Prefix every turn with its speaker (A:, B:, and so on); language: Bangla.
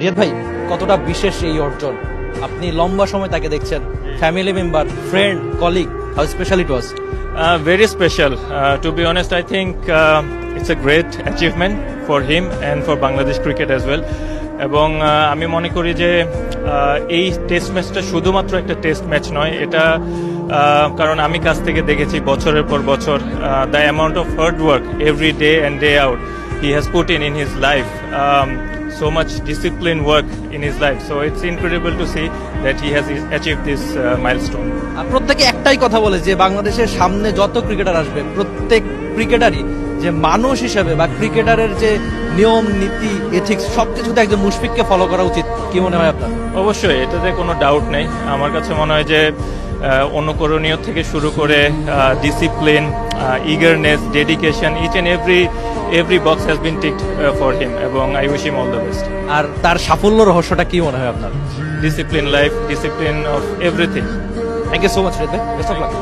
A: রিয়াদ ভাই, কতটা বিশেষ এই অর্জন? আপনি লম্বা সময় তাকে দেখছেন, family member, friend, colleague, how special it was?
B: Very special. To be honest, I think it's a great achievement for him and for Bangladesh cricket as well. এবং আমি মনে করি যে এই টেস্ট ম্যাচটা শুধুমাত্র একটা টেস্ট ম্যাচ নয়, এটা কারণ আমি কাছ থেকে দেখেছি বছরের পর বছর the amount of hard work every day and day out he has put in his life. So much discipline work in his life. So it's incredible to see that he has achieved this milestone.
A: আর প্রত্যেকে একটাই কথা বলে যে বাংলাদেশের সামনে যত ক্রিকেটার আসবে, প্রত্যেক ক্রিকেটারই যে মানুষ হিসেবে বা ক্রিকেটারের যে নিয়ম নীতি এথিক্স সবকিছুতে একজন মুশফিককে ফলো করা উচিত। কি মনে হয় আপনার?
B: অবশ্যই, এটাতে কোনো ডাউট নেই। আমার কাছে মনে হয় যে অনুকরণীয় থেকে শুরু করে discipline, eagerness, dedication, each and every box has been ticked for him এবং I wish him all the best.
A: আর তার সাফল্য রহস্যটা কি মনে হয় আপনার?
B: Discipline life, discipline of everything.
A: Thank you so much Riyad ভাই, বেস্ট অফ লাক।